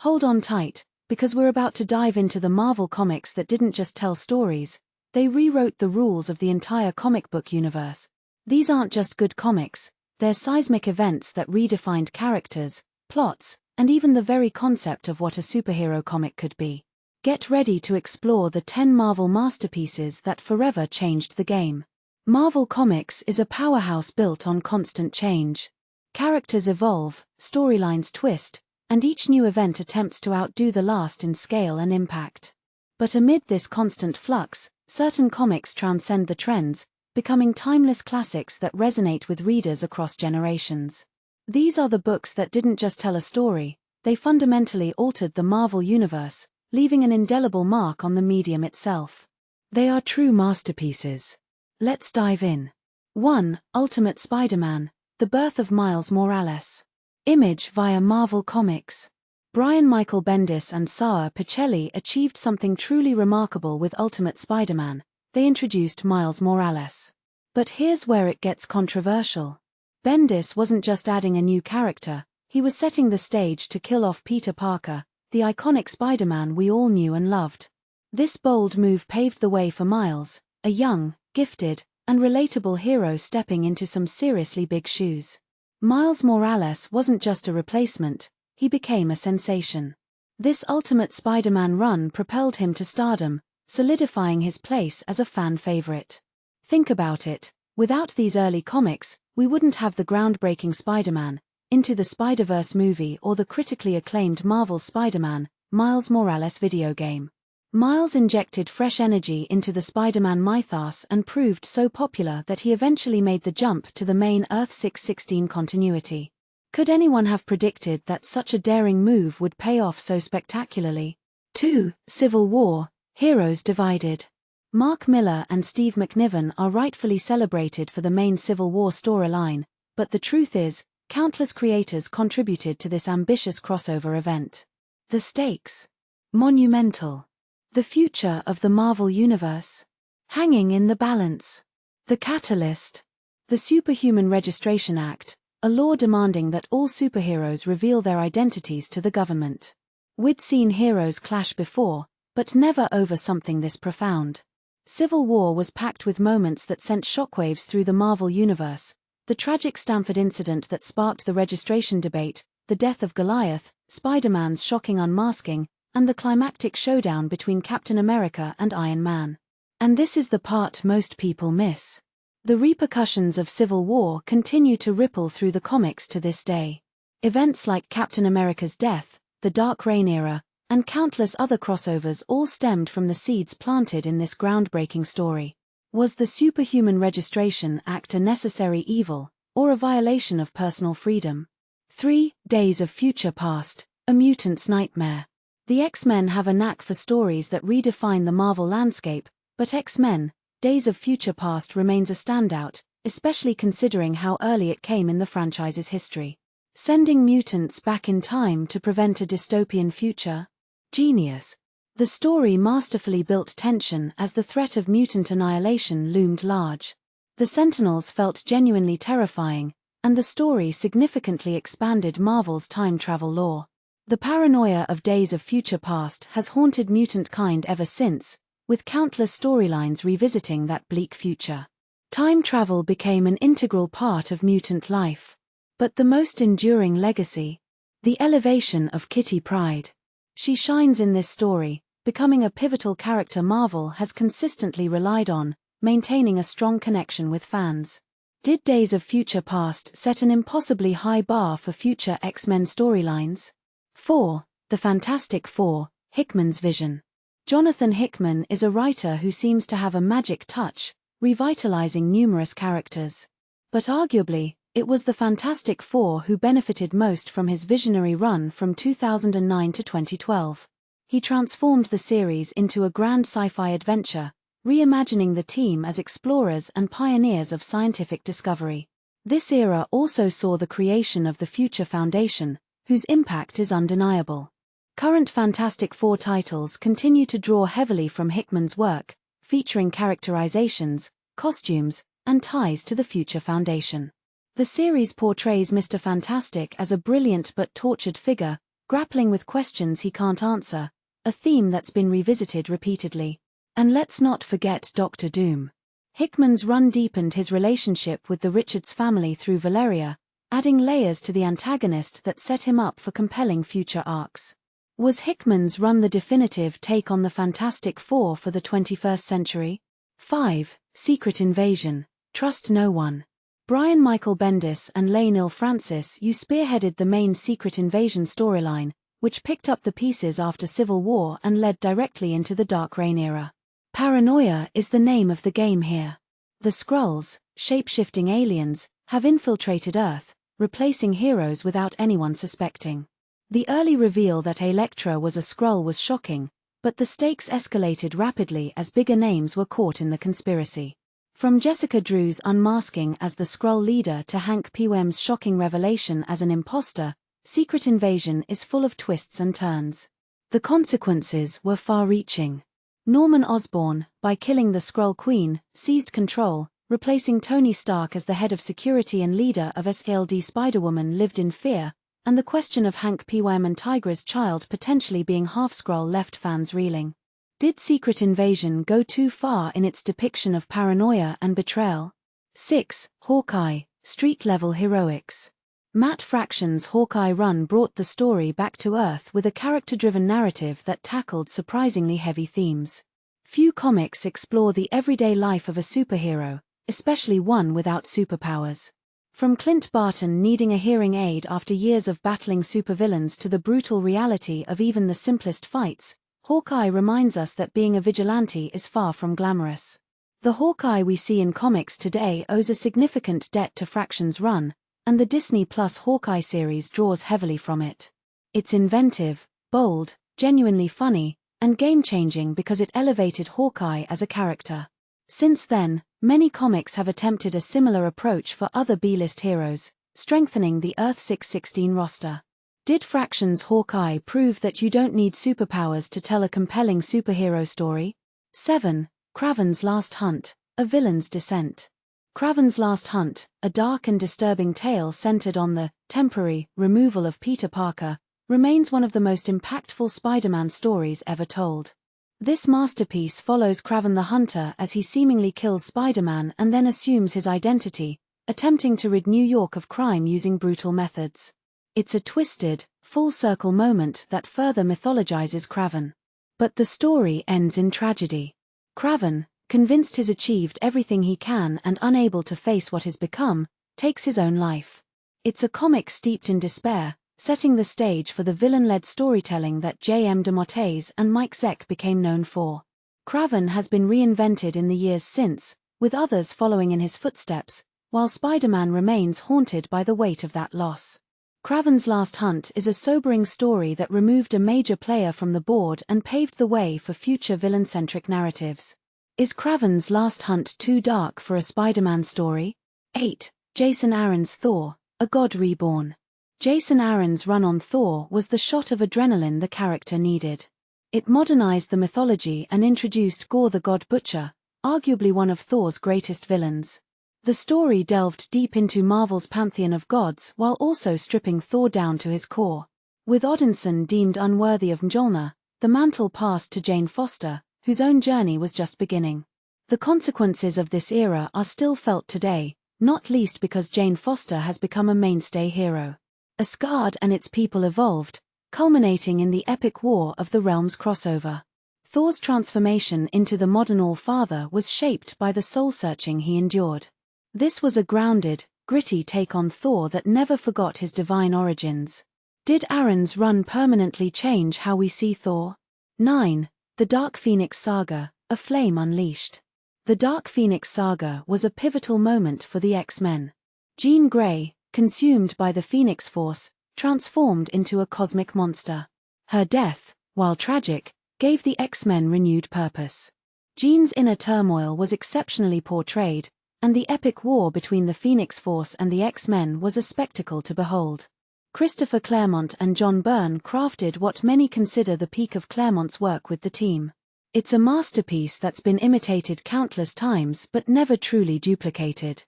Hold on tight, because we're about to dive into the Marvel comics that didn't just tell stories, they rewrote the rules of the entire comic book universe. These aren't just good comics, they're seismic events that redefined characters, plots, and even the very concept of what a superhero comic could be. Get ready to explore the 10 Marvel masterpieces that forever changed the game. Marvel Comics is a powerhouse built on constant change. Characters evolve, storylines twist, and each new event attempts to outdo the last in scale and impact. But amid this constant flux, certain comics transcend the trends, becoming timeless classics that resonate with readers across generations. These are the books that didn't just tell a story, they fundamentally altered the Marvel universe, leaving an indelible mark on the medium itself. They are true masterpieces. Let's dive in. 1. Ultimate Spider-Man, The Birth of Miles Morales. Image via Marvel Comics. Brian Michael Bendis and Sara Pichelli achieved something truly remarkable with Ultimate Spider-Man. They introduced Miles Morales. But here's where it gets controversial. Bendis wasn't just adding a new character, he was setting the stage to kill off Peter Parker, the iconic Spider-Man we all knew and loved. This bold move paved the way for Miles, a young, gifted, and relatable hero stepping into some seriously big shoes. Miles Morales wasn't just a replacement, he became a sensation. This Ultimate Spider-Man run propelled him to stardom, solidifying his place as a fan favorite. Think about it, without these early comics, we wouldn't have the groundbreaking Spider-Man, Into the Spider-Verse movie or the critically acclaimed Marvel Spider-Man, Miles Morales video game. Miles injected fresh energy into the Spider-Man mythos and proved so popular that he eventually made the jump to the main Earth 616 continuity. Could anyone have predicted that such a daring move would pay off so spectacularly? 2. Civil War, Heroes Divided. Mark Millar and Steve McNiven are rightfully celebrated for the main Civil War storyline, but the truth is, countless creators contributed to this ambitious crossover event. The stakes? Monumental. The future of the Marvel Universe? Hanging in the balance. The catalyst? The Superhuman Registration Act, a law demanding that all superheroes reveal their identities to the government. We'd seen heroes clash before, but never over something this profound. Civil War was packed with moments that sent shockwaves through the Marvel Universe. The tragic Stanford incident that sparked the registration debate, the death of Goliath, Spider-Man's shocking unmasking, and the climactic showdown between Captain America and Iron Man. And this is the part most people miss. The repercussions of Civil War continue to ripple through the comics to this day. Events like Captain America's death, the Dark Reign era, and countless other crossovers all stemmed from the seeds planted in this groundbreaking story. Was the Superhuman Registration Act a necessary evil, or a violation of personal freedom? 3. Days of Future Past, A Mutant's Nightmare. The X-Men have a knack for stories that redefine the Marvel landscape, but X-Men, Days of Future Past remains a standout, especially considering how early it came in the franchise's history. Sending mutants back in time to prevent a dystopian future? Genius. The story masterfully built tension as the threat of mutant annihilation loomed large. The Sentinels felt genuinely terrifying, and the story significantly expanded Marvel's time travel lore. The paranoia of Days of Future Past has haunted mutant kind ever since, with countless storylines revisiting that bleak future. Time travel became an integral part of mutant life. But the most enduring legacy? The elevation of Kitty Pryde. She shines in this story, becoming a pivotal character Marvel has consistently relied on, maintaining a strong connection with fans. Did Days of Future Past set an impossibly high bar for future X-Men storylines? 4. The Fantastic Four, Hickman's Vision. Jonathan Hickman is a writer who seems to have a magic touch, revitalizing numerous characters. But arguably, it was the Fantastic Four who benefited most from his visionary run from 2009 to 2012. He transformed the series into a grand sci-fi adventure, reimagining the team as explorers and pioneers of scientific discovery. This era also saw the creation of the Future Foundation, whose impact is undeniable. Current Fantastic Four titles continue to draw heavily from Hickman's work, featuring characterizations, costumes, and ties to the Future Foundation. The series portrays Mr. Fantastic as a brilliant but tortured figure, grappling with questions he can't answer, a theme that's been revisited repeatedly. And let's not forget Doctor Doom. Hickman's run deepened his relationship with the Richards family through Valeria, adding layers to the antagonist that set him up for compelling future arcs. Was Hickman's run the definitive take on the Fantastic Four for the 21st century? 5. Secret Invasion. Trust no one. Brian Michael Bendis and Lainil Francis, you spearheaded the main Secret Invasion storyline, which picked up the pieces after Civil War and led directly into the Dark Reign era. Paranoia is the name of the game here. The Skrulls, shape-shifting aliens, have infiltrated Earth, replacing heroes without anyone suspecting. The early reveal that Elektra was a Skrull was shocking, but the stakes escalated rapidly as bigger names were caught in the conspiracy. From Jessica Drew's unmasking as the Skrull leader to Hank Pym's shocking revelation as an imposter, Secret Invasion is full of twists and turns. The consequences were far-reaching. Norman Osborn, by killing the Skrull Queen, seized control, replacing Tony Stark as the head of security and leader of SLD. Spider-Woman lived in fear, and the question of Hank Pym and Tigra's child potentially being half-Skrull left fans reeling. Did Secret Invasion go too far in its depiction of paranoia and betrayal? 6. Hawkeye, street-level heroics. Matt Fraction's Hawkeye run brought the story back to Earth with a character-driven narrative that tackled surprisingly heavy themes. Few comics explore the everyday life of a superhero, especially one without superpowers. From Clint Barton needing a hearing aid after years of battling supervillains to the brutal reality of even the simplest fights, Hawkeye reminds us that being a vigilante is far from glamorous. The Hawkeye we see in comics today owes a significant debt to Fraction's run, and the Disney Plus Hawkeye series draws heavily from it. It's inventive, bold, genuinely funny, and game-changing because it elevated Hawkeye as a character. Since then, many comics have attempted a similar approach for other B-list heroes, strengthening the Earth 616 roster. Did Fraction's Hawkeye prove that you don't need superpowers to tell a compelling superhero story? 7. Kraven's Last Hunt, A Villain's Descent. Kraven's Last Hunt, a dark and disturbing tale centered on the temporary removal of Peter Parker, remains one of the most impactful Spider-Man stories ever told. This masterpiece follows Kraven the Hunter as he seemingly kills Spider-Man and then assumes his identity, attempting to rid New York of crime using brutal methods. It's a twisted, full-circle moment that further mythologizes Kraven. But the story ends in tragedy. Kraven, convinced he's achieved everything he can and unable to face what has become, takes his own life. It's a comic steeped in despair, setting the stage for the villain-led storytelling that J.M. DeMatteis and Mike Zeck became known for. Kraven has been reinvented in the years since, with others following in his footsteps, while Spider-Man remains haunted by the weight of that loss. Kraven's Last Hunt is a sobering story that removed a major player from the board and paved the way for future villain-centric narratives. Is Kraven's Last Hunt too dark for a Spider-Man story? 8. Jason Aaron's Thor, A God Reborn. Jason Aaron's run on Thor was the shot of adrenaline the character needed. It modernized the mythology and introduced Gore the God Butcher, arguably one of Thor's greatest villains. The story delved deep into Marvel's pantheon of gods while also stripping Thor down to his core. With Odinson deemed unworthy of Mjolnir, the mantle passed to Jane Foster, whose own journey was just beginning. The consequences of this era are still felt today, not least because Jane Foster has become a mainstay hero. Asgard and its people evolved, culminating in the epic War of the Realms crossover. Thor's transformation into the modern All-Father was shaped by the soul-searching he endured. This was a grounded, gritty take on Thor that never forgot his divine origins. Did Aaron's run permanently change how we see Thor? 9. The Dark Phoenix Saga, A Flame Unleashed. The Dark Phoenix Saga was a pivotal moment for the X-Men. Jean Grey, consumed by the Phoenix Force, transformed into a cosmic monster. Her death, while tragic, gave the X-Men renewed purpose. Jean's inner turmoil was exceptionally portrayed, and the epic war between the Phoenix Force and the X-Men was a spectacle to behold. Christopher Claremont and John Byrne crafted what many consider the peak of Claremont's work with the team. It's a masterpiece that's been imitated countless times but never truly duplicated.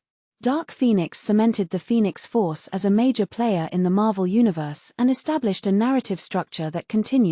Dark Phoenix cemented the Phoenix Force as a major player in the Marvel Universe and established a narrative structure that continues